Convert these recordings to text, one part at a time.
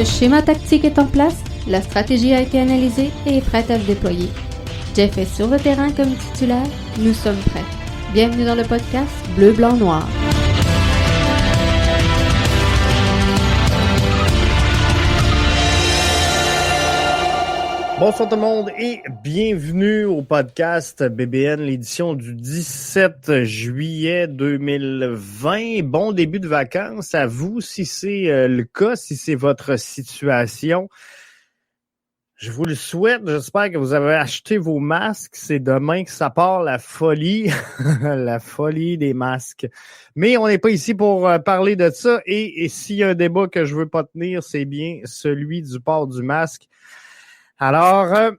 Le schéma tactique est en place, la stratégie a été analysée et est prête à se déployer. Jeff est sur le terrain comme titulaire, nous sommes prêts. Bienvenue dans le podcast Bleu, Blanc, Noir. Bonsoir tout le monde et bienvenue au podcast BBN, l'édition du 17 juillet 2020. Bon début de vacances à vous, si c'est le cas, si c'est votre situation. Je vous le souhaite, j'espère que vous avez acheté vos masques. C'est demain que ça part, la folie, la folie des masques. Mais on n'est pas ici pour parler de ça et s'il y a un débat que je veux pas tenir, c'est bien celui du port du masque. Alors,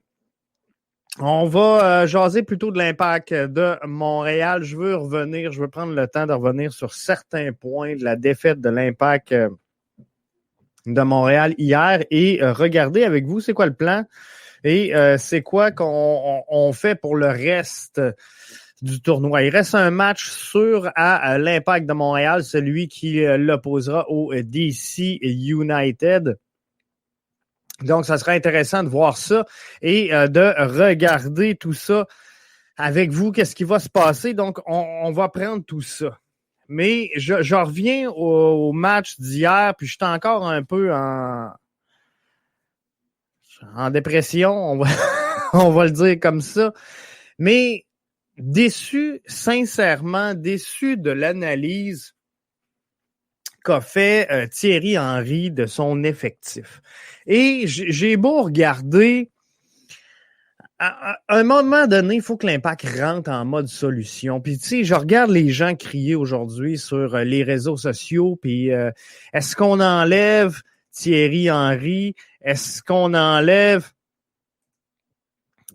on va jaser plutôt de l'Impact de Montréal. Je veux prendre le temps de revenir sur certains points de la défaite de l'Impact de Montréal hier et regarder avec vous c'est quoi le plan et c'est quoi qu'on fait pour le reste du tournoi. Il reste un match sûr à l'Impact de Montréal, celui qui l'opposera au DC United. Donc, ça sera intéressant de voir ça et de regarder tout ça avec vous, qu'est-ce qui va se passer. Donc, on va prendre tout ça. Mais je reviens au match d'hier, puis j'étais encore un peu en dépression, on va le dire comme ça. Mais déçu, sincèrement, déçu de l'analyse qu'a fait Thierry Henry de son effectif. Et j'ai beau regarder, à un moment donné, il faut que l'Impact rentre en mode solution. Puis tu sais, je regarde les gens crier aujourd'hui sur les réseaux sociaux, puis est-ce qu'on enlève Thierry Henry? Est-ce qu'on enlève...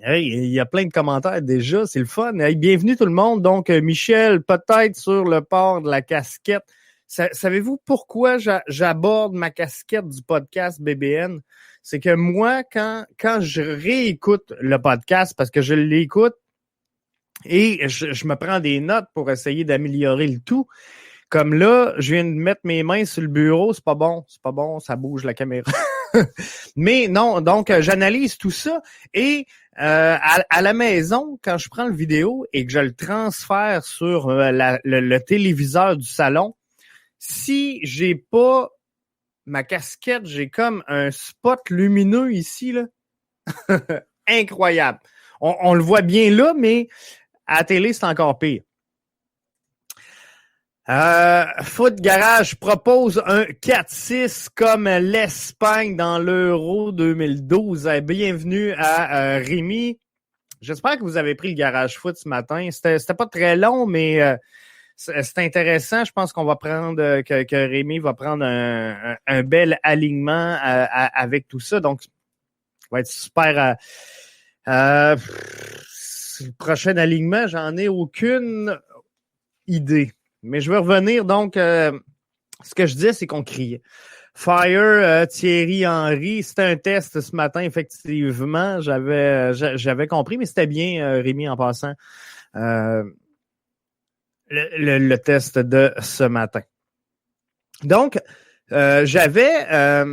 Hey, il y a plein de commentaires déjà, c'est le fun. Hey, bienvenue tout le monde. Donc, Michel, peut-être sur le port de la casquette. Savez-vous pourquoi j'aborde ma casquette du podcast BBN? C'est que moi, quand je réécoute le podcast, parce que je l'écoute et je me prends des notes pour essayer d'améliorer le tout, comme là, je viens de mettre mes mains sur le bureau, c'est pas bon, ça bouge la caméra. Mais non, donc j'analyse tout ça et à la maison, quand je prends le vidéo et que je le transfère sur le téléviseur du salon, si j'ai pas ma casquette, j'ai comme un spot lumineux ici, là. Incroyable. On le voit bien là, mais à la télé, c'est encore pire. Foot Garage propose un 4-6 comme l'Espagne dans l'Euro 2012. Bienvenue à Rémi. J'espère que vous avez pris le Garage Foot ce matin. C'était pas très long, mais... c'est intéressant. Je pense qu'on va prendre, que Rémi va prendre un bel alignement avec tout ça. Donc, ça va être super. Le prochain alignement, j'en ai aucune idée. Mais je veux revenir. Donc, ce que je disais, c'est qu'on criait. Fire, Thierry Henry, c'était un test ce matin, effectivement. J'avais compris, mais c'était bien, Rémi, en passant. Le test de ce matin. Donc, j'avais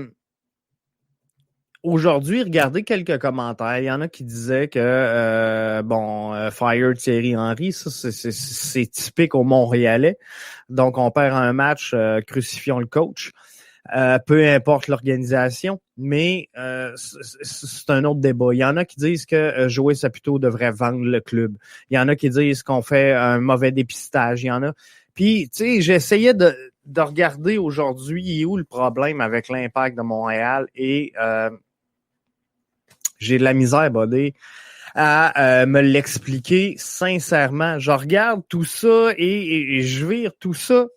aujourd'hui regardé quelques commentaires. Il y en a qui disaient que, Fire Thierry Henry, ça, c'est typique au Montréalais. Donc, on perd un match, crucifions le coach. Peu importe l'organisation, mais c'est un autre débat. Il y en a qui disent que Joey Saputo devrait vendre le club. Il y en a qui disent qu'on fait un mauvais dépistage. Il y en a. Puis, tu sais, j'essayais de regarder aujourd'hui où le problème avec l'Impact de Montréal et j'ai de la misère, buddy, à me l'expliquer sincèrement. Je regarde tout ça et je vire tout ça.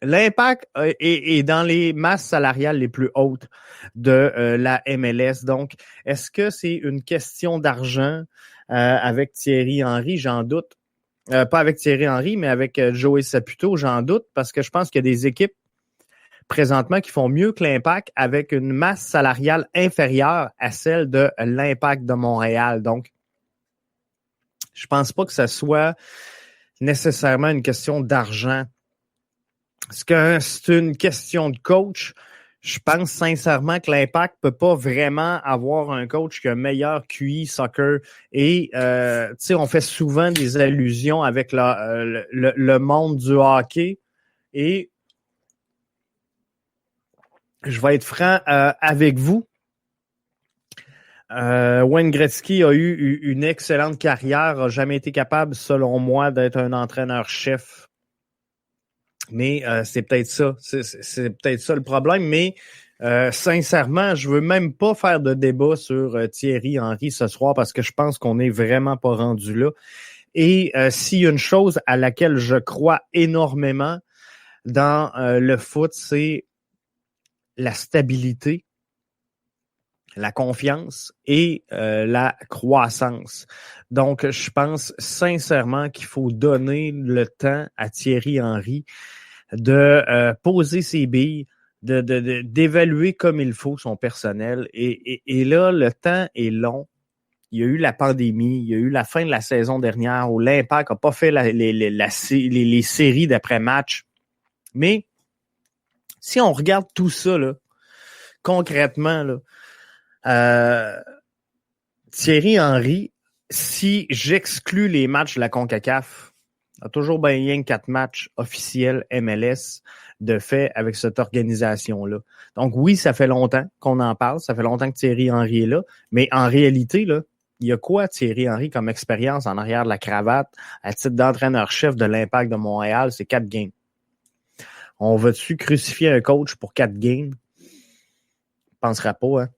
L'Impact est dans les masses salariales les plus hautes de la MLS. Donc, est-ce que c'est une question d'argent avec Thierry Henry? J'en doute. Pas avec Thierry Henry, mais avec Joey Saputo, j'en doute, parce que je pense qu'il y a des équipes présentement qui font mieux que l'Impact avec une masse salariale inférieure à celle de l'Impact de Montréal. Donc, je pense pas que ça soit nécessairement une question d'argent. Est-ce que c'est une question de coach? Je pense sincèrement que l'Impact peut pas vraiment avoir un coach qui a un meilleur QI soccer. Et tu sais, on fait souvent des allusions avec le monde du hockey. Et je vais être franc avec vous. Wayne Gretzky a eu une excellente carrière, n'a jamais été capable, selon moi, d'être un entraîneur-chef. Mais c'est peut-être ça. C'est peut-être ça le problème. Mais sincèrement, je veux même pas faire de débat sur Thierry Henry ce soir parce que je pense qu'on n'est vraiment pas rendu là. Et s'il y a une chose à laquelle je crois énormément dans le foot, c'est la stabilité, la confiance et la croissance. Donc, je pense sincèrement qu'il faut donner le temps à Thierry Henry de poser ses billes, d'évaluer comme il faut son personnel. Et là, le temps est long. Il y a eu la pandémie, il y a eu la fin de la saison dernière où l'Impact n'a pas fait les séries d'après-match. Mais si on regarde tout ça, là, concrètement, là, Thierry Henry, si j'exclus les matchs de la CONCACAF, a toujours bien rien 4 matchs officiels MLS de fait avec cette organisation-là. Donc oui, ça fait longtemps qu'on en parle, ça fait longtemps que Thierry Henry est là, mais en réalité, là, il y a quoi Thierry Henry comme expérience en arrière de la cravate à titre d'entraîneur-chef de l'Impact de Montréal? C'est 4 games. On va-tu crucifier un coach pour 4 games? Je ne penserai pas, hein?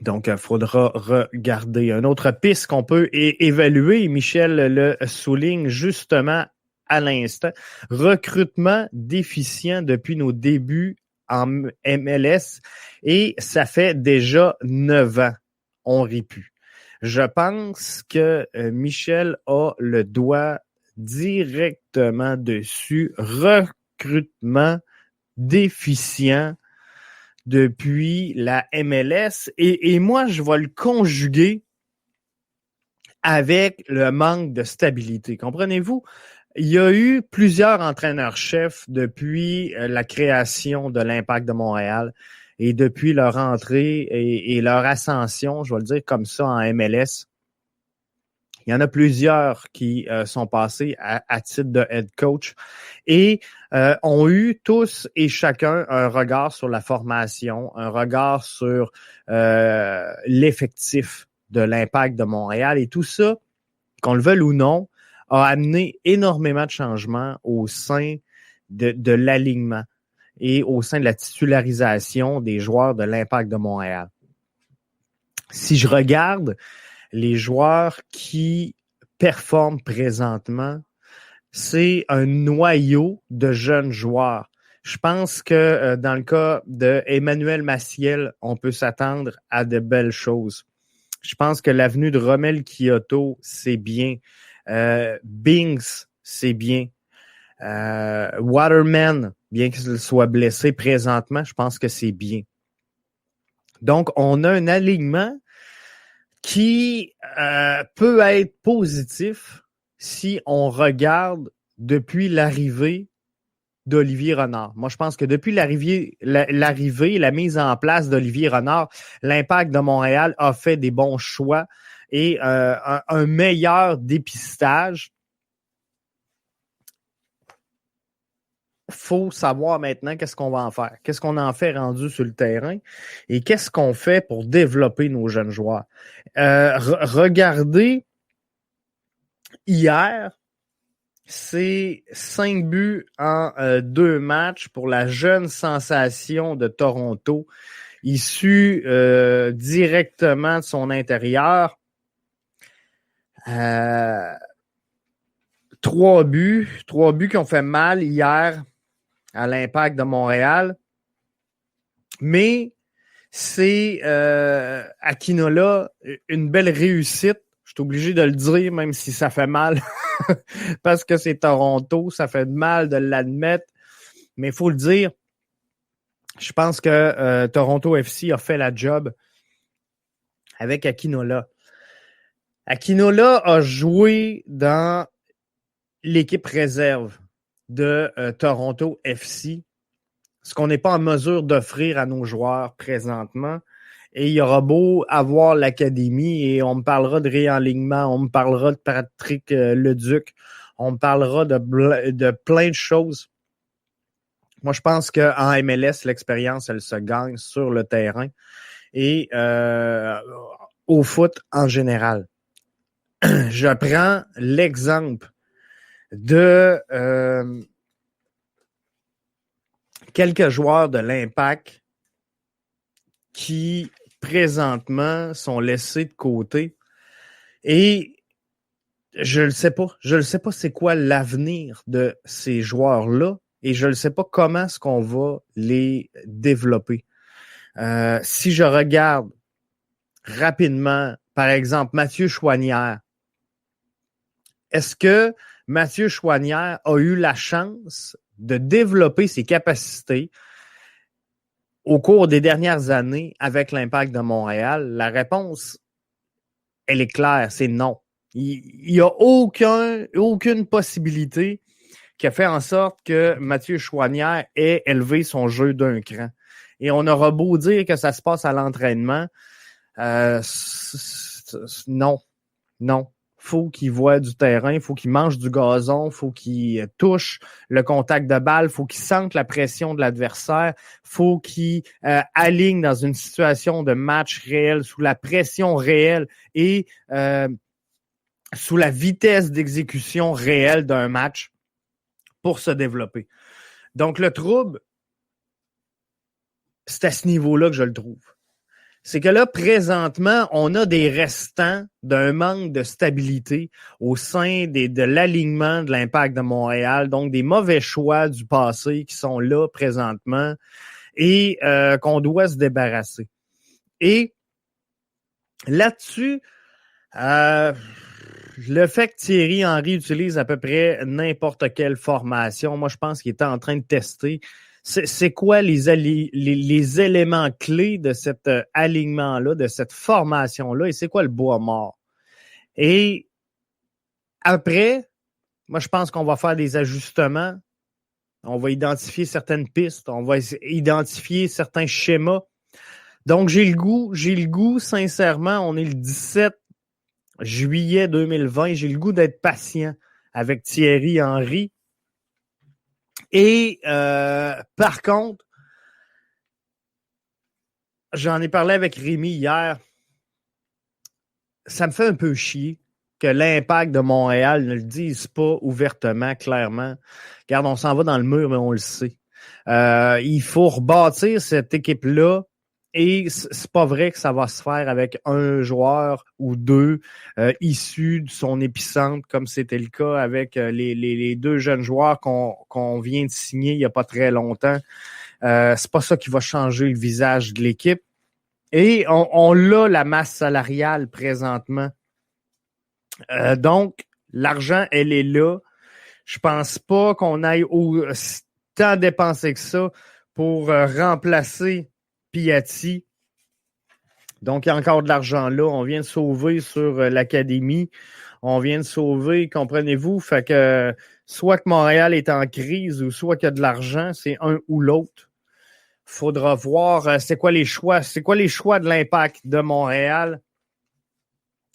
Donc, il faudra regarder. Une autre piste qu'on peut évaluer, Michel le souligne justement à l'instant, recrutement déficient depuis nos débuts en MLS et ça fait déjà 9 ans. On rit plus. Je pense que Michel a le doigt directement dessus. Recrutement déficient depuis la MLS. Et moi, je vais le conjuguer avec le manque de stabilité. Comprenez-vous? Il y a eu plusieurs entraîneurs-chefs depuis la création de l'Impact de Montréal et depuis leur entrée et leur ascension, je vais le dire comme ça, en MLS. Il y en a plusieurs qui sont passés à titre de head coach et ont eu tous et chacun un regard sur la formation, un regard sur l'effectif de l'Impact de Montréal. Et tout ça, qu'on le veuille ou non, a amené énormément de changements au sein de l'alignement et au sein de la titularisation des joueurs de l'Impact de Montréal. Si je regarde les joueurs qui performent présentement, c'est un noyau de jeunes joueurs. Je pense que dans le cas de Emmanuel Maciel, on peut s'attendre à de belles choses. Je pense que l'avenue de Romel Kyoto, c'est bien. Binks, c'est bien. Waterman, bien qu'il soit blessé présentement, je pense que c'est bien. Donc, on a un alignement qui peut être positif si on regarde depuis l'arrivée d'Olivier Renard. Moi, je pense que depuis l'arrivée, la mise en place d'Olivier Renard, l'Impact de Montréal a fait des bons choix et un meilleur dépistage. Faut savoir maintenant qu'est-ce qu'on va en faire. Qu'est-ce qu'on en fait rendu sur le terrain et qu'est-ce qu'on fait pour développer nos jeunes joueurs. Regardez, hier, c'est 5 buts en 2 matchs pour la jeune sensation de Toronto, issue directement de son intérieur. 3 buts qui ont fait mal hier à l'Impact de Montréal. Mais c'est Akinola, une belle réussite. Je suis obligé de le dire, même si ça fait mal, parce que c'est Toronto, ça fait mal de l'admettre. Mais il faut le dire, je pense que Toronto FC a fait la job avec Akinola. Akinola a joué dans l'équipe réserve de Toronto FC ce qu'on n'est pas en mesure d'offrir à nos joueurs présentement. Et il y aura beau avoir l'académie et on me parlera de réalignement, on me parlera de Patrick Leduc, on me parlera de plein de choses. Moi, je pense qu'en MLS, l'expérience, elle se gagne sur le terrain et au foot en général. Je prends l'exemple de quelques joueurs de l'Impact qui présentement sont laissés de côté et je ne sais pas. Je ne sais pas c'est quoi l'avenir de ces joueurs-là et je ne sais pas comment est-ce qu'on va les développer. Si je regarde rapidement, par exemple, Mathieu Choinière, est-ce que Mathieu Choinière a eu la chance de développer ses capacités au cours des dernières années avec l'Impact de Montréal? La réponse, elle est claire, c'est non. Il n'y a aucune possibilité qui a fait en sorte que Mathieu Choinière ait élevé son jeu d'un cran. Et on aura beau dire que ça se passe à l'entraînement, non. Faut qu'il voie du terrain, faut qu'il mange du gazon, faut qu'il touche le contact de balle, faut qu'il sente la pression de l'adversaire, faut qu'il aligne dans une situation de match réel, sous la pression réelle et sous la vitesse d'exécution réelle d'un match pour se développer. Donc, le trouble, c'est à ce niveau-là que je le trouve. C'est que là, présentement, on a des restants d'un manque de stabilité au sein de l'alignement de l'Impact de Montréal, donc des mauvais choix du passé qui sont là présentement et qu'on doit se débarrasser. Et là-dessus, le fait que Thierry Henry utilise à peu près n'importe quelle formation, moi je pense qu'il était en train de tester. C'est quoi les éléments clés de cet alignement-là, de cette formation-là, et c'est quoi le bois mort? Et après, moi, je pense qu'on va faire des ajustements. On va identifier certaines pistes. On va identifier certains schémas. Donc, j'ai le goût, sincèrement, on est le 17 juillet 2020. J'ai le goût d'être patient avec Thierry Henry. Et par contre, j'en ai parlé avec Rémi hier, ça me fait un peu chier que l'Impact de Montréal ne le dise pas ouvertement, clairement. Regarde, on s'en va dans le mur, mais on le sait. Il faut rebâtir cette équipe-là et c'est pas vrai que ça va se faire avec un joueur ou deux issus de son épicentre, comme c'était le cas avec les deux jeunes joueurs qu'on vient de signer il n'y a pas très longtemps. C'est pas ça qui va changer le visage de l'équipe. Et on a la masse salariale présentement. Donc, l'argent, elle est là. Je pense pas qu'on aille tant dépenser que ça pour remplacer Piatti. Donc, il y a encore de l'argent là. On vient de sauver sur l'académie. On vient de sauver, comprenez-vous? Fait que soit que Montréal est en crise ou soit qu'il y a de l'argent, c'est un ou l'autre. Faudra voir c'est quoi les choix de l'Impact de Montréal.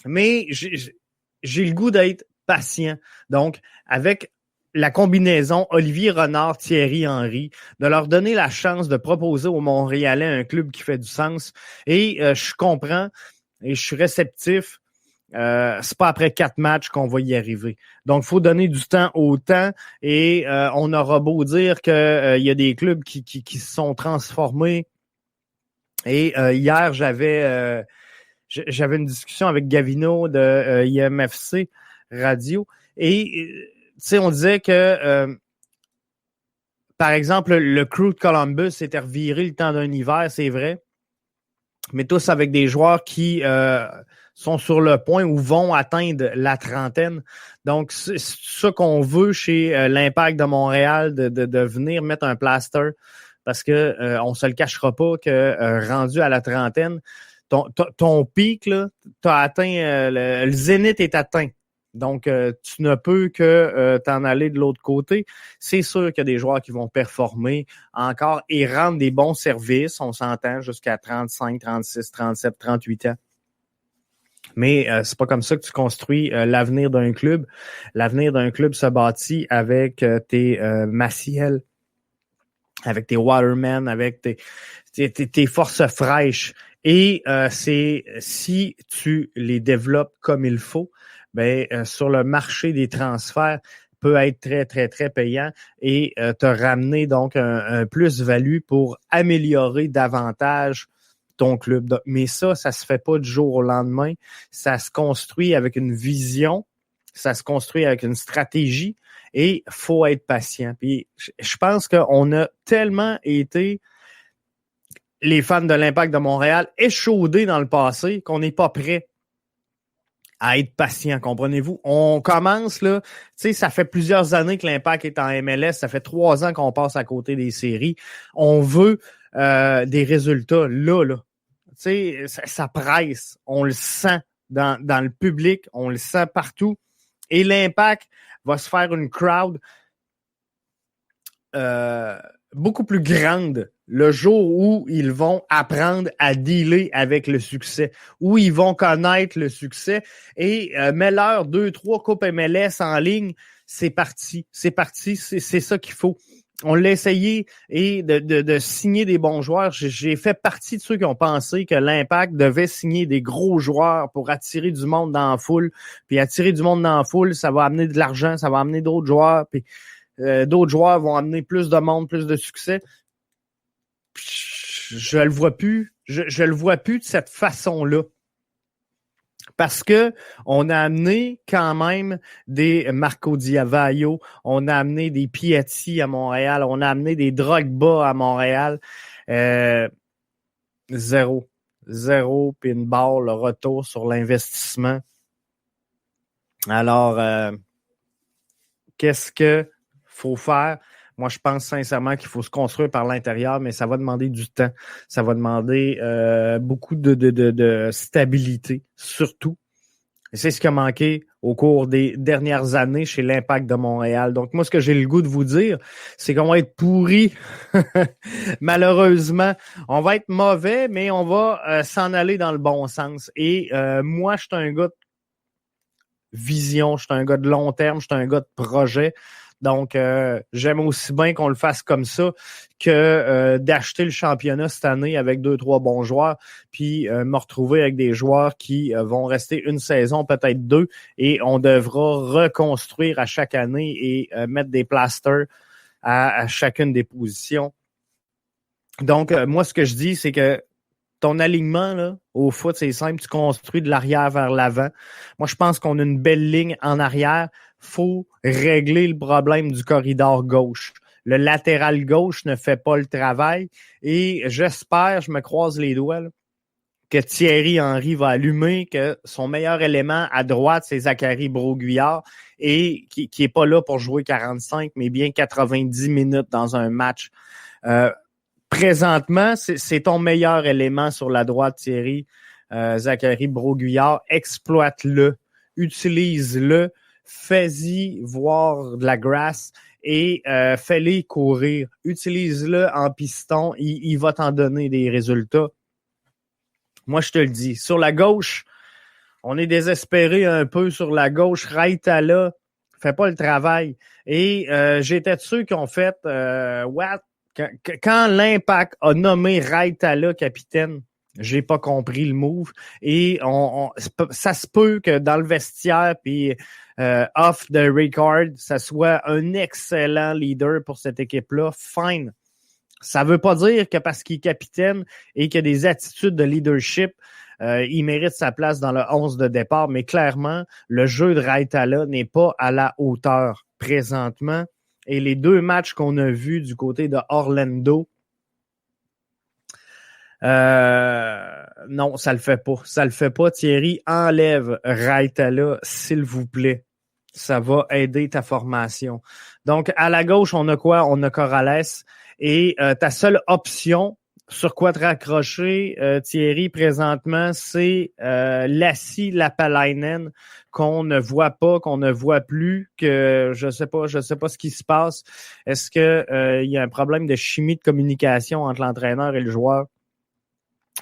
Mais j'ai le goût d'être patient. Donc, avec la combinaison Olivier Renard, Thierry Henry, de leur donner la chance de proposer aux Montréalais un club qui fait du sens. Et je comprends et je suis réceptif. C'est pas après 4 matchs qu'on va y arriver. Donc, il faut donner du temps au temps et on aura beau dire qu'il y a des clubs qui se sont transformés. Et hier, j'avais une discussion avec Gavino de IMFC Radio et tu sais, on disait que par exemple, le crew de Columbus s'était reviré le temps d'un hiver, c'est vrai, mais tous avec des joueurs qui sont sur le point ou vont atteindre la trentaine. Donc, c'est ça qu'on veut chez l'Impact de Montréal, de venir mettre un plaster, parce que on se le cachera pas que rendu à la trentaine, ton pic, là, t'as atteint, le zénith est atteint Donc, tu ne peux que t'en aller de l'autre côté. C'est sûr qu'il y a des joueurs qui vont performer encore et rendre des bons services. On s'entend jusqu'à 35, 36, 37, 38 ans. Mais c'est pas comme ça que tu construis l'avenir d'un club. L'avenir d'un club se bâtit avec tes Maciel, avec tes Waterman, avec tes forces fraîches. Et c'est si tu les développes comme il faut, ben sur le marché des transferts peut être très, très, très payant et te ramener donc un plus-value pour améliorer davantage ton club. Mais ça se fait pas du jour au lendemain. Ça se construit avec une vision, ça se construit avec une stratégie et faut être patient. Puis je pense qu'on a tellement été, les fans de l'Impact de Montréal, échaudés dans le passé qu'on n'est pas prêt à être patient, comprenez-vous? On commence, là, tu sais, ça fait plusieurs années que l'Impact est en MLS, ça fait 3 ans qu'on passe à côté des séries. On veut des résultats là. Tu sais, ça presse, on le sent dans le public, on le sent partout. Et l'Impact va se faire une crowd beaucoup plus grande le jour où ils vont apprendre à dealer avec le succès, où ils vont connaître le succès et mets-leur 2-3 coupes MLS en ligne, c'est parti, c'est ça qu'il faut. On l'a essayé et de signer des bons joueurs. J'ai fait partie de ceux qui ont pensé que l'Impact devait signer des gros joueurs pour attirer du monde dans la foule. Puis attirer du monde dans la foule, ça va amener de l'argent, ça va amener d'autres joueurs. Puis d'autres joueurs vont amener plus de monde, plus de succès. Je le vois plus. Je le vois plus de cette façon-là. Parce que on a amené quand même des Marco Diavaio, on a amené des Piatti à Montréal, on a amené des Drogba à Montréal. Zéro, puis une barre, le retour sur l'investissement. Alors, qu'est-ce que faut faire? Moi, je pense sincèrement qu'il faut se construire par l'intérieur, mais ça va demander du temps. Ça va demander beaucoup de stabilité, surtout. Et c'est ce qui a manqué au cours des dernières années chez l'Impact de Montréal. Donc, moi, ce que j'ai le goût de vous dire, c'est qu'on va être pourris. Malheureusement, on va être mauvais, mais on va s'en aller dans le bon sens. Et moi, je suis un gars de vision, je suis un gars de long terme, je suis un gars de projet. Donc, j'aime aussi bien qu'on le fasse comme ça que d'acheter le championnat cette année avec 2-3 bons joueurs, puis me retrouver avec des joueurs qui vont rester une saison, peut-être 2, et on devra reconstruire à chaque année et mettre des plasters à chacune des positions. Donc, moi, ce que je dis, c'est que ton alignement là, au foot, c'est simple, tu construis de l'arrière vers l'avant. Moi, je pense qu'on a une belle ligne en arrière. Faut régler le problème du corridor gauche. Le latéral gauche ne fait pas le travail et j'espère, je me croise les doigts, là, que Thierry Henry va allumer, que son meilleur élément à droite, c'est Zachary Broguillard et qui est pas là pour jouer 45, mais bien 90 minutes dans un match. Présentement, c'est ton meilleur élément sur la droite, Thierry. Zachary Broguillard, exploite-le, utilise-le, fais-y voir de la grâce et fais-le courir. Utilise-le en piston, il va t'en donner des résultats. Moi, je te le dis. Sur la gauche, on est désespéré un peu sur la gauche. Raitala fait pas le travail. Et j'étais de ceux qui ont fait what? Quand l'Impact a nommé Raitala capitaine, j'ai pas compris le move. Et ça se peut que dans le vestiaire puis off the record, ça soit un excellent leader pour cette équipe-là. Fine. Ça veut pas dire que parce qu'il est capitaine et qu'il a des attitudes de leadership, il mérite sa place dans le 11 de départ. Mais clairement, le jeu de Raitala n'est pas à la hauteur présentement. Et les 2 matchs qu'on a vus du côté de Orlando, non, ça le fait pas. Ça le fait pas. Thierry, enlève Raitala, s'il vous plaît. Ça va aider ta formation. Donc, à la gauche, on a quoi? On a Corrales. Et ta seule option sur quoi te raccrocher, Thierry, présentement, c'est Lassi Lapalainen qu'on ne voit pas, qu'on ne voit plus, que je sais pas ce qui se passe. Est-ce que il y a un problème de chimie de communication entre l'entraîneur et le joueur?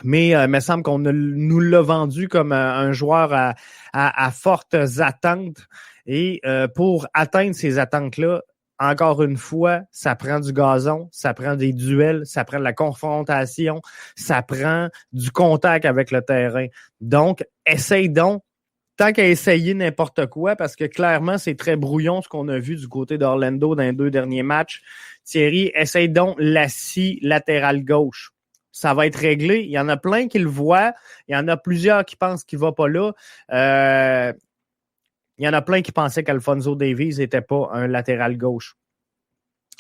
Mais il me semble qu'on nous l'a vendu comme un joueur à fortes attentes. Et pour atteindre ces attentes-là, encore une fois, ça prend du gazon, ça prend des duels, ça prend de la confrontation, ça prend du contact avec le terrain. Donc, essaye donc, tant qu'à essayer n'importe quoi, parce que clairement, c'est très brouillon ce qu'on a vu du côté d'Orlando dans les 2 derniers matchs. Thierry, essaye donc Lassi latéral gauche. Ça va être réglé. Il y en a plein qui le voient. Il y en a plusieurs qui pensent qu'il ne va pas là. Il y en a plein qui pensaient qu'Alphonso Davies n'était pas un latéral gauche.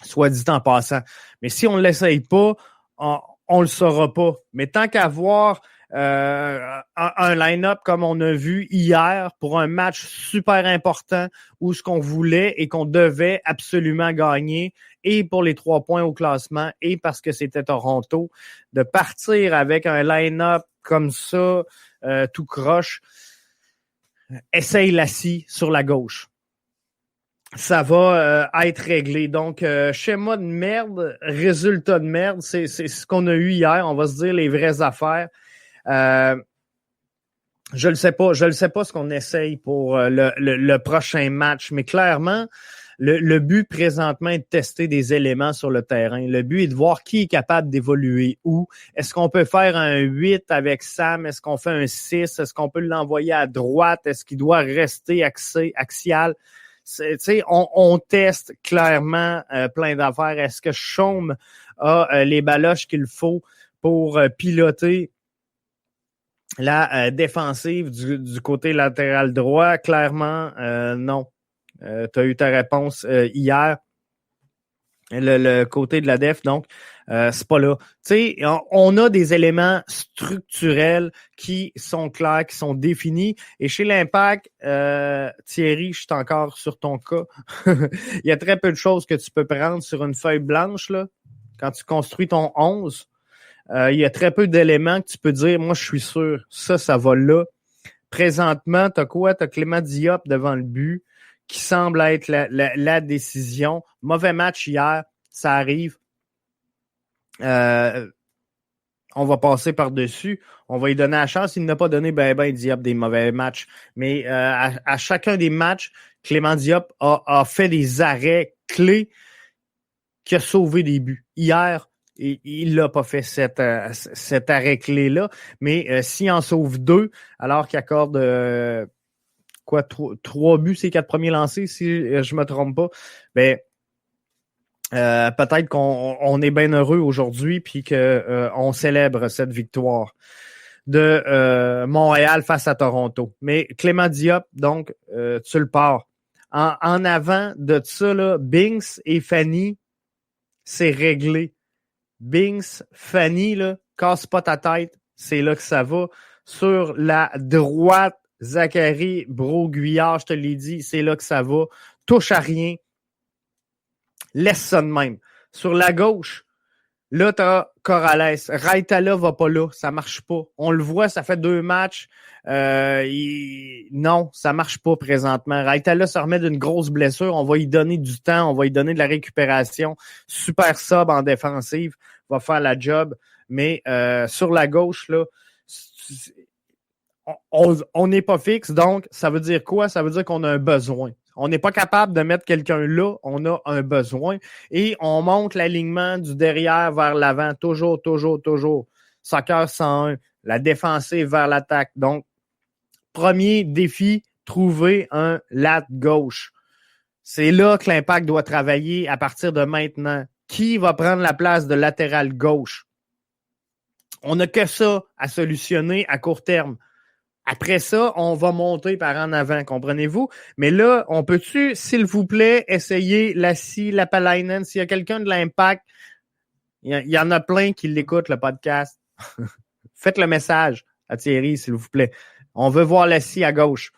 Soit dit en passant. Mais si on ne l'essaye pas, on ne le saura pas. Mais tant qu'à voir un line-up comme on a vu hier pour un match super important où ce qu'on voulait et qu'on devait absolument gagner, et pour les 3 points au classement, et parce que c'était Toronto, de partir avec un line-up comme ça, tout croche, essaye Lassi sur la gauche. Ça va être réglé. Donc, schéma de merde, résultat de merde, c'est ce qu'on a eu hier. On va se dire les vraies affaires. Je le sais pas ce qu'on essaye pour le prochain match, mais clairement, le but présentement est de tester des éléments sur le terrain. Le but est de voir qui est capable d'évoluer où. Est-ce qu'on peut faire un 8 avec Sam? Est-ce qu'on fait un 6? Est-ce qu'on peut l'envoyer à droite? Est-ce qu'il doit rester axial? On teste clairement plein d'affaires. Est-ce que Chaume a les baloches qu'il faut pour piloter la défensive du côté latéral droit? Clairement, non. Tu as eu ta réponse hier. Le côté de la def, donc, c'est pas là. Tu sais, on a des éléments structurels qui sont clairs, qui sont définis. Et chez l'Impact, Thierry, je suis encore sur ton cas. Il y a très peu de choses que tu peux prendre sur une feuille blanche, là, quand tu construis ton 11. Il y a très peu d'éléments que tu peux dire, moi, je suis sûr, ça va là. Présentement, t'as quoi? T'as Clément Diop devant le but, qui semble être la décision. Mauvais match hier, ça arrive. On va passer par-dessus. On va lui donner la chance. Il n'a pas donné Diop des mauvais matchs. Mais à chacun des matchs, Clément Diop a fait des arrêts clés qui a sauvé des buts. Hier, il n'a pas fait cet arrêt clé-là. Mais s'il en sauve 2, alors qu'il accorde... 3 buts, ces 4 premiers lancés, si je me trompe pas, ben peut-être qu'on est bien heureux aujourd'hui puis qu'on célèbre cette victoire de Montréal face à Toronto. Mais Clément Diop, donc, tu le pars. En avant de ça, là, Binks et Fanny, c'est réglé. Binks, Fanny, là, casse pas ta tête, c'est là que ça va. Sur la droite, Zachary Broguillard, je te l'ai dit, c'est là que ça va. Touche à rien. Laisse ça de même. Sur la gauche, là, t'as Corrales. Raitala va pas là. Ça marche pas. On le voit, ça fait 2 matchs. Non, ça marche pas présentement. Raitala se remet d'une grosse blessure. On va y donner du temps. On va y donner de la récupération. Super sub en défensive. Va faire la job. Mais sur la gauche, là, on n'est pas fixe, donc ça veut dire quoi? Ça veut dire qu'on a un besoin. On n'est pas capable de mettre quelqu'un là, on a un besoin. Et on monte l'alignement du derrière vers l'avant, toujours. Soccer 101, la défensive vers l'attaque. Donc, premier défi, trouver un lat gauche. C'est là que l'Impact doit travailler à partir de maintenant. Qui va prendre la place de latéral gauche? On n'a que ça à solutionner à court terme. Après ça, on va monter par en avant, comprenez-vous? Mais là, on peut-tu, s'il vous plaît, essayer Lassi, Lapalainen? S'il y a quelqu'un de l'Impact, il y en a plein qui l'écoutent, le podcast. Faites le message à Thierry, s'il vous plaît. On veut voir Lassi à gauche.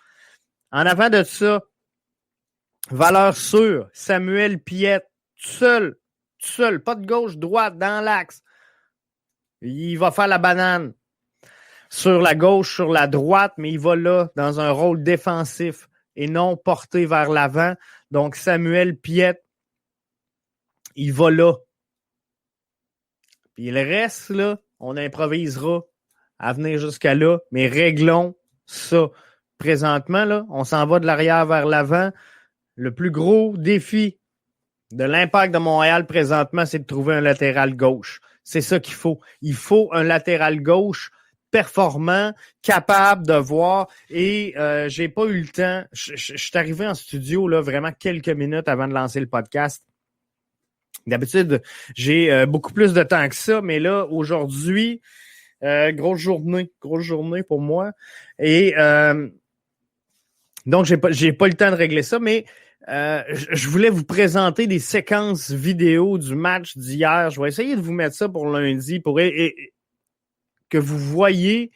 En avant de ça, valeur sûre, Samuel Piette, tout seul, pas de gauche, droite, dans l'axe. Il va faire la banane sur la gauche, sur la droite, mais il va là dans un rôle défensif et non porté vers l'avant. Donc, Samuel Piette, il va là. Puis le reste, là, on improvisera à venir jusqu'à là, mais réglons ça. Présentement, là, on s'en va de l'arrière vers l'avant. Le plus gros défi de l'Impact de Montréal présentement, c'est de trouver un latéral gauche. C'est ça qu'il faut. Il faut un latéral gauche performant, capable de voir. Et j'ai pas eu le temps. Je suis arrivé en studio là vraiment quelques minutes avant de lancer le podcast. D'habitude, j'ai beaucoup plus de temps que ça, mais là, aujourd'hui, grosse journée pour moi. Et donc, j'ai pas le temps de régler ça, mais je voulais vous présenter des séquences vidéo du match d'hier. Je vais essayer de vous mettre ça pour lundi pour que vous voyez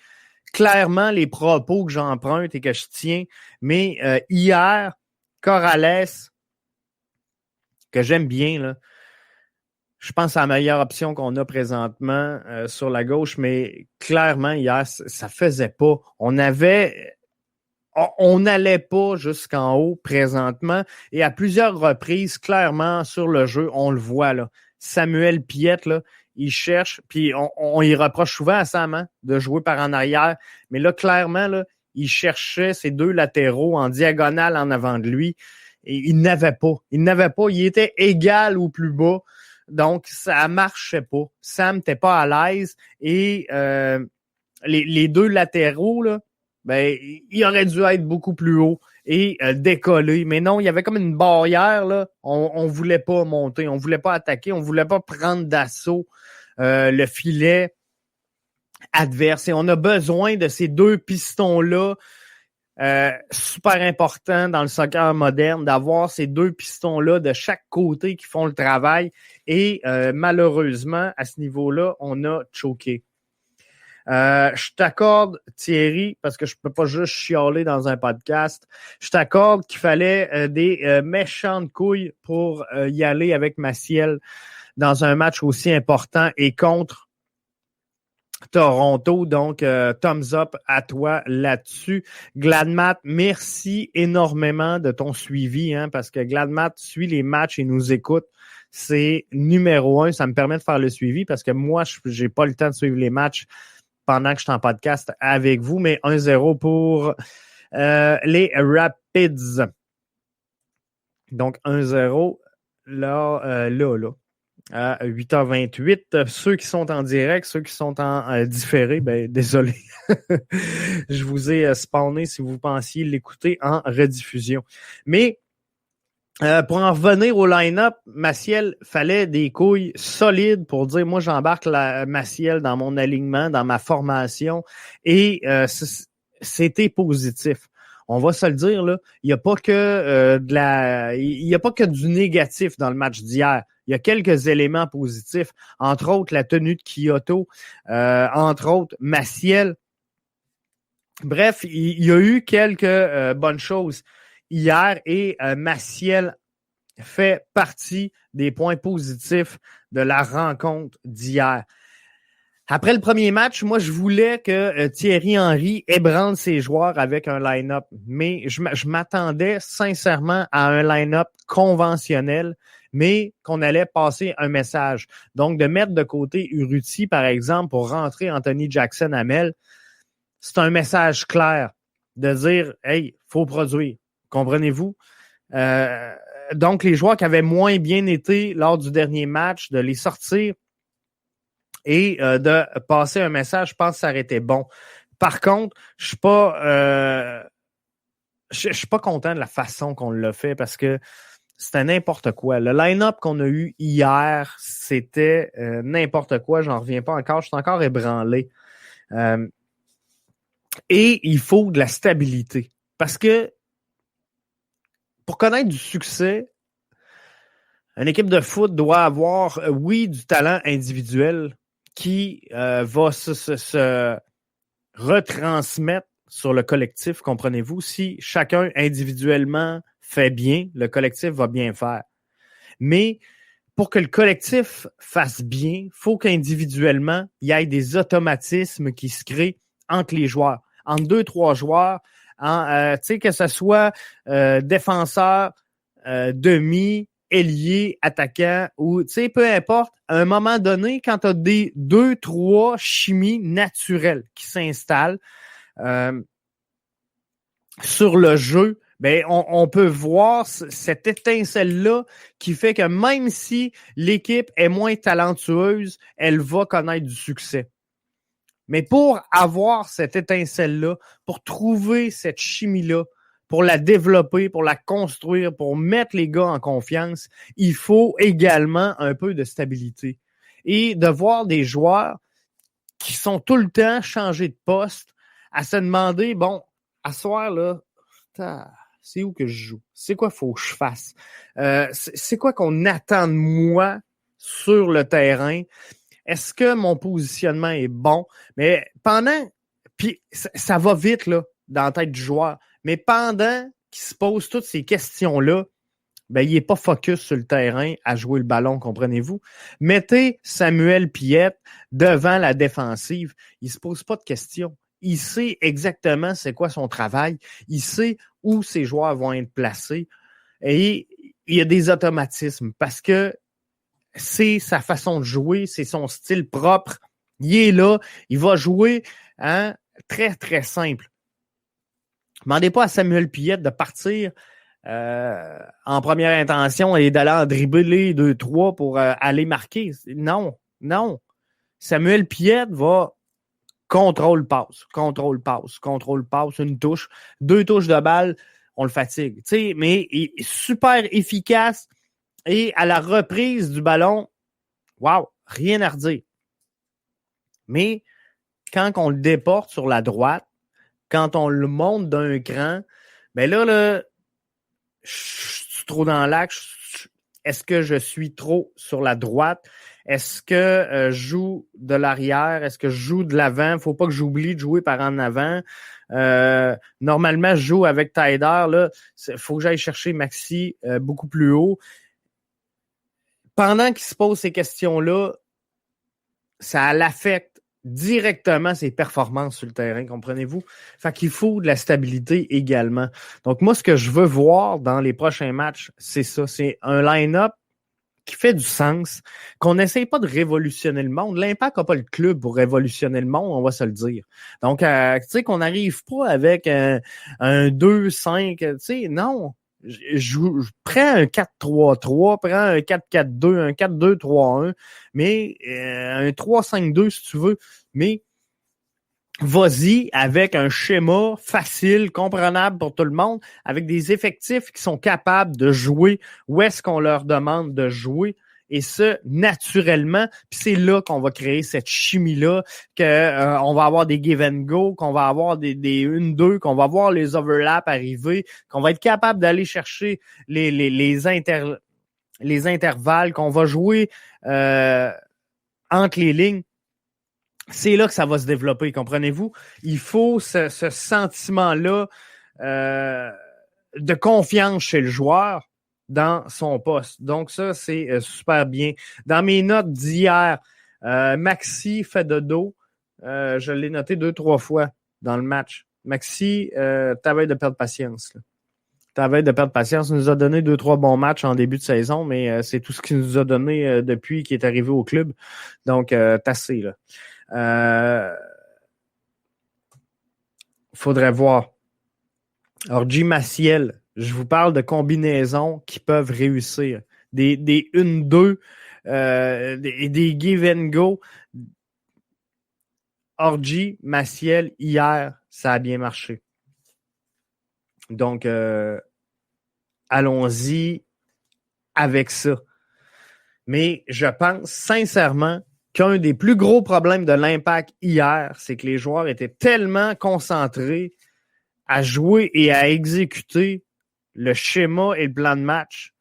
clairement les propos que j'emprunte et que je tiens. Mais hier, Corrales, que j'aime bien, là, je pense que c'est la meilleure option qu'on a présentement sur la gauche, mais clairement, hier, ça faisait pas. On n'allait pas jusqu'en haut présentement et à plusieurs reprises, clairement, sur le jeu, on le voit, là. Samuel Piette, là, il cherche, puis on y reproche souvent à Sam hein, de jouer par en arrière, mais là, clairement, là, il cherchait ses deux latéraux en diagonale en avant de lui et il n'avait pas. Il était égal ou plus bas. Donc, ça marchait pas. Sam n'était pas à l'aise et les deux latéraux, là, ben, il aurait dû être beaucoup plus haut et décoller. Mais non, il y avait comme une barrière, là. On voulait pas monter, on voulait pas attaquer, on voulait pas prendre d'assaut le filet adverse. Et on a besoin de ces deux pistons-là. Super important dans le soccer moderne d'avoir ces deux pistons-là de chaque côté qui font le travail et malheureusement, à ce niveau-là, on a choqué. Je t'accorde, Thierry, parce que je peux pas juste chialer dans un podcast, je t'accorde qu'il fallait des méchantes couilles pour y aller avec Maciel dans un match aussi important et contre Toronto, donc thumbs up à toi là-dessus. Gladmat, merci énormément de ton suivi, hein, parce que Gladmat suit les matchs et nous écoute. C'est numéro 1, ça me permet de faire le suivi parce que moi, j'ai pas le temps de suivre les matchs pendant que je suis en podcast avec vous, mais 1-0 pour les Rapids. Donc 1-0 là. À 8h28. Ceux qui sont en direct, ceux qui sont en différé, ben désolé. Je vous ai spawné si vous pensiez l'écouter en rediffusion. Mais pour en revenir au line-up, Maciel fallait des couilles solides pour dire moi j'embarque Maciel dans mon alignement, dans ma formation et c'était positif. On va se le dire là, il n'y a pas que il y a pas que du négatif dans le match d'hier. Il y a quelques éléments positifs, entre autres la tenue de Kyoto, entre autres Maciel. Bref, il y a eu quelques bonnes choses hier et Maciel fait partie des points positifs de la rencontre d'hier. Après le premier match, moi, je voulais que Thierry Henry ébranle ses joueurs avec un line-up, mais je m'attendais sincèrement à un line-up conventionnel, mais qu'on allait passer un message. Donc, de mettre de côté Urruti, par exemple, pour rentrer Anthony Jackson-Hamel, c'est un message clair de dire « Hey, faut produire ». Comprenez-vous? Donc, les joueurs qui avaient moins bien été lors du dernier match, de les sortir et de passer un message, je pense que ça aurait été bon. Par contre, je suis pas content de la façon qu'on l'a fait parce que c'était n'importe quoi. Le line-up qu'on a eu hier, c'était n'importe quoi. J'en reviens pas encore. Je suis encore ébranlé. Et il faut de la stabilité. Parce que pour connaître du succès, une équipe de foot doit avoir, oui, du talent individuel qui va se retransmettre sur le collectif, comprenez-vous? Si chacun individuellement fait bien, le collectif va bien faire. Mais pour que le collectif fasse bien, il faut qu'individuellement, il y ait des automatismes qui se créent entre les joueurs, entre 2-3 joueurs, que ce soit défenseur, demi, ailier, attaquant, ou peu importe, à un moment donné, quand tu as des 2-3 chimies naturelles qui s'installent sur le jeu, ben on peut voir cette étincelle-là qui fait que même si l'équipe est moins talentueuse, elle va connaître du succès. Mais pour avoir cette étincelle-là, pour trouver cette chimie-là, pour la développer, pour la construire, pour mettre les gars en confiance, il faut également un peu de stabilité. Et de voir des joueurs qui sont tout le temps changés de poste, à se demander, bon, à soir, là, c'est où que je joue? C'est quoi faut que je fasse? C'est quoi qu'on attend de moi sur le terrain? Est-ce que mon positionnement est bon? Mais puis ça va vite là, dans la tête du joueur, mais pendant qu'il se pose toutes ces questions-là, ben, il n'est pas focus sur le terrain à jouer le ballon, comprenez-vous? Mettez Samuel Piette devant la défensive, il ne se pose pas de questions. Il sait exactement c'est quoi son travail, il sait où ses joueurs vont être placés et il y a des automatismes parce que c'est sa façon de jouer, c'est son style propre. Il est là, il va jouer très, très simple. Demandez pas à Samuel Piette de partir en première intention et d'aller en dribbler 2-3 pour aller marquer. Non. Samuel Piette va contrôle-passe, une touche, 2 touches de balle, on le fatigue. Mais il est super efficace. Et à la reprise du ballon, wow, rien à redire. Mais quand on le déporte sur la droite, quand on le monte d'un cran, ben là, je suis trop dans l'axe. Est-ce que je suis trop sur la droite? Est-ce que je joue de l'arrière? Est-ce que je joue de l'avant? Il ne faut pas que j'oublie de jouer par en avant. Normalement, je joue avec Taider. Il faut que j'aille chercher Maxi beaucoup plus haut. Pendant qu'il se pose ces questions-là, ça l'affecte directement ses performances sur le terrain, comprenez-vous? Fait qu'il faut de la stabilité également. Donc, moi, ce que je veux voir dans les prochains matchs, c'est ça. C'est un line-up qui fait du sens, qu'on n'essaye pas de révolutionner le monde. L'Impact n'a pas le club pour révolutionner le monde, on va se le dire. Donc, tu sais, qu'on n'arrive pas avec un 2-5, tu sais, non. Je prends un 4-3-3, prends un 4-4-2, un 4-2-3-1, mais un 3-5-2 si tu veux, mais vas-y avec un schéma facile, comprenable pour tout le monde, avec des effectifs qui sont capables de jouer où est-ce qu'on leur demande de jouer. Et ça, naturellement, puis c'est là qu'on va créer cette chimie-là, qu'on va avoir des give and go, qu'on va avoir des 1-2, qu'on va voir les overlaps arriver, qu'on va être capable d'aller chercher les intervalles, qu'on va jouer entre les lignes. C'est là que ça va se développer, comprenez-vous? Il faut ce sentiment-là de confiance chez le joueur dans son poste. Donc ça, c'est super bien. Dans mes notes d'hier, Maxi fait de dos. Je l'ai noté 2-3 fois dans le match. Maxi, t'avais de perdre patience. T'avais de perdre patience. Il nous a donné 2-3 bons matchs en début de saison, mais c'est tout ce qu'il nous a donné depuis qu'il est arrivé au club. Donc, tassé, là. Faudrait voir. Orji Maciel, je vous parle de combinaisons qui peuvent réussir. Des 1-2, des give and go. Orji Maciel, hier, ça a bien marché. Donc, allons-y avec ça. Mais je pense sincèrement qu'un des plus gros problèmes de l'Impact hier, c'est que les joueurs étaient tellement concentrés à jouer et à exécuter le schéma et le plan de match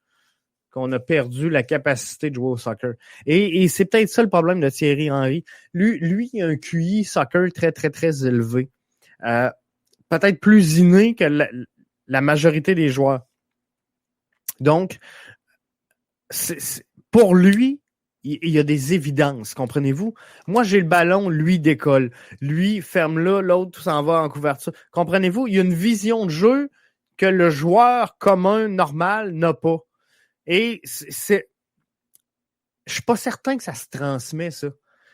qu'on a perdu la capacité de jouer au soccer. Et c'est peut-être ça le problème de Thierry Henry. Lui, il a un QI soccer très, très, très élevé. Peut-être plus inné que la majorité des joueurs. Donc, pour lui, il y a des évidences, comprenez-vous? Moi, j'ai le ballon, lui décolle. Lui ferme là, l'autre s'en va en couverture. Comprenez-vous? Il y a une vision de jeu que le joueur commun, normal, n'a pas. Et je suis pas certain que ça se transmet, ça.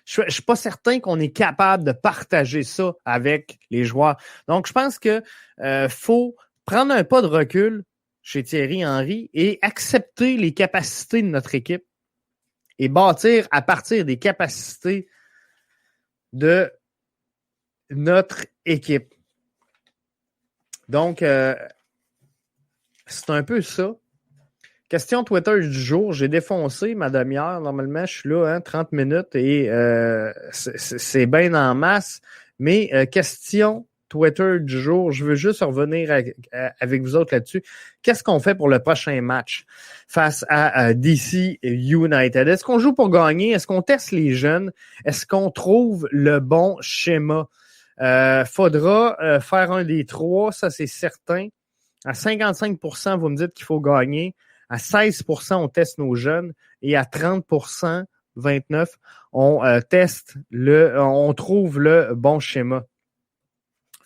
Je suis pas certain qu'on est capable de partager ça avec les joueurs. Donc, je pense que faut prendre un pas de recul chez Thierry Henry et accepter les capacités de notre équipe et bâtir à partir des capacités de notre équipe. Donc, c'est un peu ça. Question Twitter du jour. J'ai défoncé ma demi-heure. Normalement, je suis là, 30 minutes et c'est bien en masse. Mais question Twitter du jour. Je veux juste revenir avec vous autres là-dessus. Qu'est-ce qu'on fait pour le prochain match face à DC United? Est-ce qu'on joue pour gagner? Est-ce qu'on teste les jeunes? Est-ce qu'on trouve le bon schéma? Faudra faire un des trois, ça c'est certain. À 55%, vous me dites qu'il faut gagner. À 16%, on teste nos jeunes. Et à 30%, 29%, on trouve le bon schéma.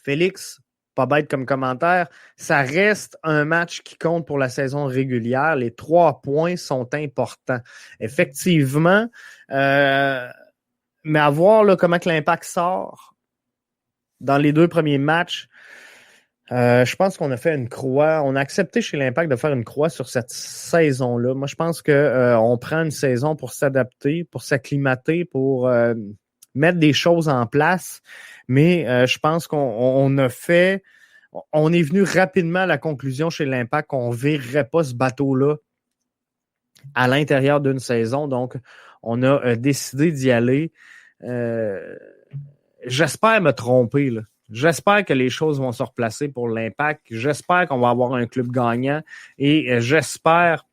Félix, pas bête comme commentaire, ça reste un match qui compte pour la saison régulière. Les 3 points sont importants. Effectivement, mais à voir là, comment que l'Impact sort dans les 2 premiers matchs, je pense qu'on a fait une croix. On a accepté chez l'Impact de faire une croix sur cette saison-là. Moi, je pense qu'on prend une saison pour s'adapter, pour s'acclimater, pour mettre des choses en place. Mais je pense qu'on a fait... On est venu rapidement à la conclusion chez l'Impact qu'on ne virerait pas ce bateau-là à l'intérieur d'une saison. Donc, on a décidé d'y aller. J'espère me tromper, là. J'espère que les choses vont se replacer pour l'Impact. J'espère qu'on va avoir un club gagnant et j'espère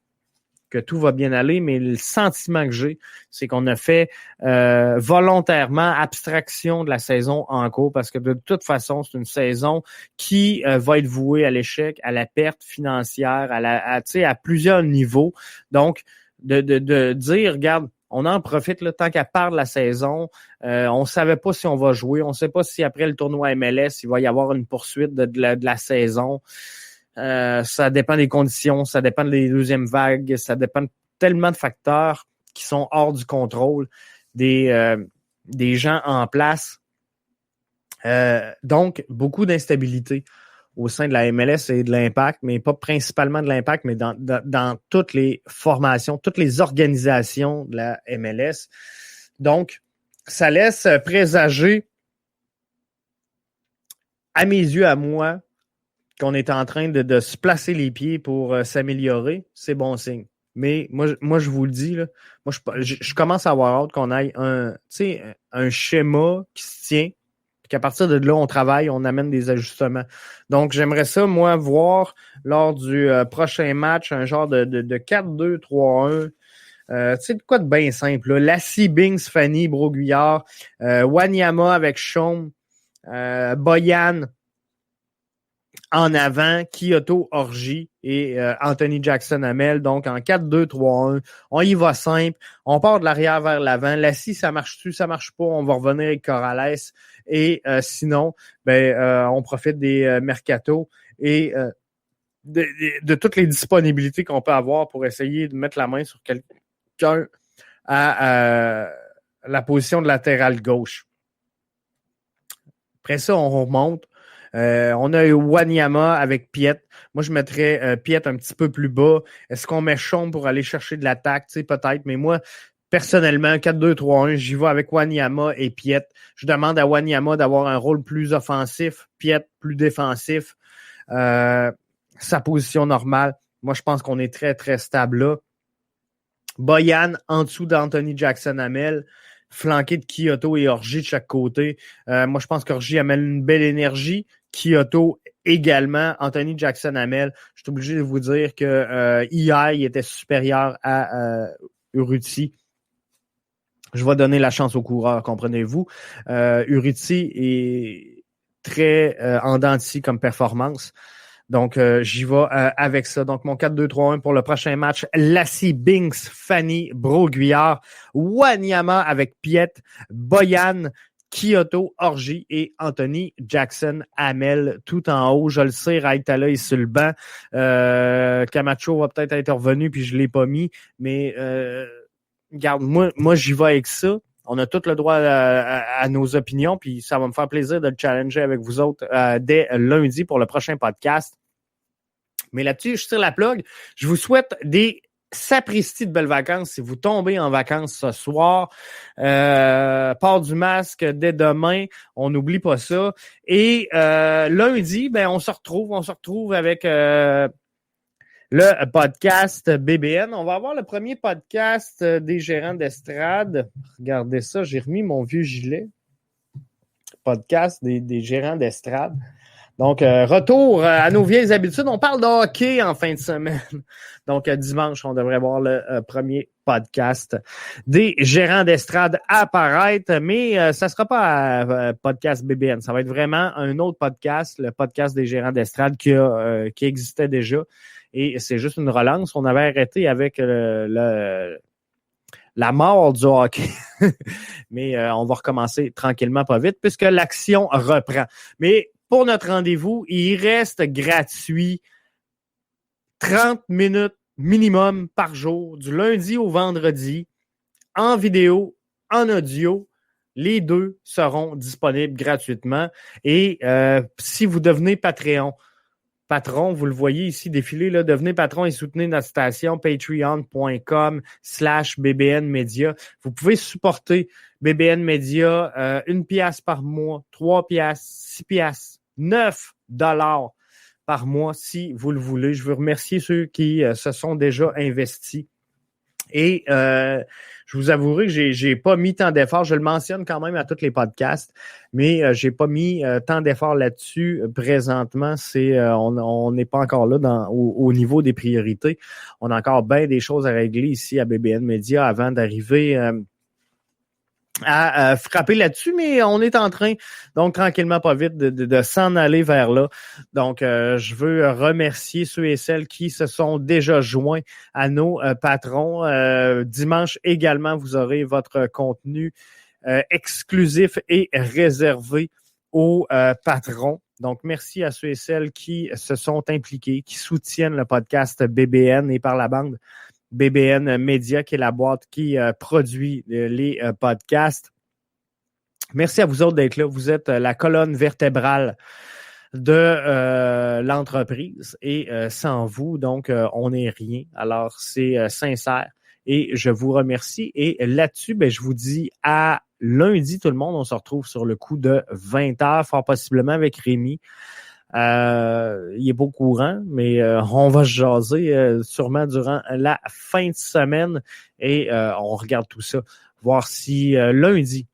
que tout va bien aller, mais le sentiment que j'ai, c'est qu'on a fait volontairement abstraction de la saison en cours parce que de toute façon, c'est une saison qui va être vouée à l'échec, à la perte financière, à plusieurs niveaux. Donc, de dire, regarde, on en profite là, tant qu'à part de la saison. On ne savait pas si on va jouer. On ne sait pas si après le tournoi MLS, il va y avoir une poursuite de la saison. Ça dépend des conditions, ça dépend des deuxièmes vagues, ça dépend tellement de facteurs qui sont hors du contrôle des gens en place. Donc, beaucoup d'instabilité au sein de la MLS et de l'Impact, mais pas principalement de l'Impact, mais dans toutes les formations, toutes les organisations de la MLS. Donc, ça laisse présager, à mes yeux, à moi, qu'on est en train de se placer les pieds pour s'améliorer. C'est bon signe. Mais moi, je vous le dis, là, moi, je commence à avoir hâte qu'on aille un schéma qui se tient, puis qu'à partir de là, on travaille, on amène des ajustements. Donc, j'aimerais ça, moi, voir lors du prochain match un genre de 4-2-3-1. Tu sais, de quoi de bien simple, là. Lassie, Bings, Fanny, Broguillard, Wanyama avec Chaume, Boyan en avant, Kyoto, Orji et Anthony Jackson-Hamel. Donc, en 4-2-3-1, on y va simple. On part de l'arrière vers l'avant. Lassie, ça marche-tu? Ça marche pas. On va revenir avec Corrales. Et sinon, on profite des mercato et de toutes les disponibilités qu'on peut avoir pour essayer de mettre la main sur quelqu'un à la position de latéral gauche. Après ça, on remonte. On a Wanyama avec Piet. Moi, je mettrais Piet un petit peu plus bas. Est-ce qu'on met Chaume pour aller chercher de l'attaque? Tu sais, peut-être. Mais moi, personnellement, 4-2-3-1, j'y vais avec Wanyama et Piet. Je demande à Wanyama d'avoir un rôle plus offensif, Piet plus défensif. Sa position normale. Moi, je pense qu'on est très, très stable là. Boyan en dessous d'Anthony Jackson-Hamel, flanqué de Kyoto et Orji de chaque côté. Moi, je pense qu'Orji amène une belle énergie. Kyoto également. Anthony Jackson-Hamel, je suis obligé de vous dire que hier, il était supérieur à Urruti. Je vais donner la chance aux coureurs, comprenez-vous. Urruti est très en dents de scie comme performance. Donc, j'y vais avec ça. Donc, mon 4-2-3-1 pour le prochain match. Lassie, Binks, Fanny, Broguillard, Wanyama avec Piet, Boyan, Kyoto, Orji et Anthony Jackson Hamel tout en haut. Je le sais, Raitala est sur le banc. Camacho va peut-être être revenu puis je l'ai pas mis. Mais regarde, moi j'y vais avec ça. On a tout le droit à nos opinions, puis ça va me faire plaisir de le challenger avec vous autres dès lundi pour le prochain podcast. Mais là-dessus, je tire la plug. Je vous souhaite des sapristi de belles vacances si vous tombez en vacances ce soir. Port du masque dès demain, on n'oublie pas ça. Et lundi, ben on se retrouve avec le podcast BBN. On va avoir le premier podcast des gérants d'estrade. Regardez ça, j'ai remis mon vieux gilet. Podcast des gérants d'estrade. Donc, retour à nos vieilles habitudes. On parle de hockey en fin de semaine. Donc, dimanche, on devrait voir le premier podcast des gérants d'estrade apparaître. Mais ça ne sera pas podcast BBN. Ça va être vraiment un autre podcast, le podcast des gérants d'estrade qui existait déjà. Et c'est juste une relance. On avait arrêté avec la mort du hockey. Mais on va recommencer tranquillement, pas vite, puisque l'action reprend. Mais pour notre rendez-vous, il reste gratuit 30 minutes minimum par jour, du lundi au vendredi, en vidéo, en audio. Les deux seront disponibles gratuitement. Et si vous devenez patron, vous le voyez ici défiler, là, devenez patron et soutenez notre station patreon.com/BBN Media. Vous pouvez supporter BBN Media 1 piastre par mois, 3 piastres, 6 piastres, 9 $ par mois si vous le voulez. Je veux remercier ceux qui se sont déjà investis. Et je vous avouerai que j'ai pas mis tant d'efforts. Je le mentionne quand même à tous les podcasts, mais j'ai pas mis tant d'efforts là-dessus présentement. On n'est pas encore là au niveau des priorités. On a encore bien des choses à régler ici à BBN Media avant d'arriver à frapper là-dessus, mais on est en train, donc tranquillement, pas vite, de s'en aller vers là. Donc, je veux remercier ceux et celles qui se sont déjà joints à nos patrons. Dimanche également, vous aurez votre contenu exclusif et réservé aux patrons. Donc, merci à ceux et celles qui se sont impliqués, qui soutiennent le podcast BBN et par la bande BBN Media, qui est la boîte qui produit les podcasts. Merci à vous autres d'être là. Vous êtes la colonne vertébrale de l'entreprise et sans vous, donc, on n'est rien. Alors, c'est sincère et je vous remercie. Et là-dessus, ben, je vous dis à lundi, tout le monde. On se retrouve sur le coup de 20h, fort possiblement avec Rémi. Il est pas au courant, mais on va se jaser sûrement durant la fin de semaine et on regarde tout ça, voir si lundi,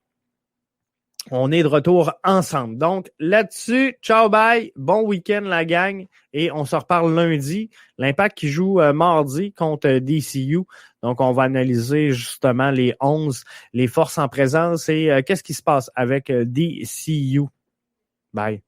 on est de retour ensemble. Donc, là-dessus, ciao, bye, bon week-end la gang et on se reparle lundi. L'Impact qui joue mardi contre DCU. Donc, on va analyser justement les 11, les forces en présence et qu'est-ce qui se passe avec DCU. Bye.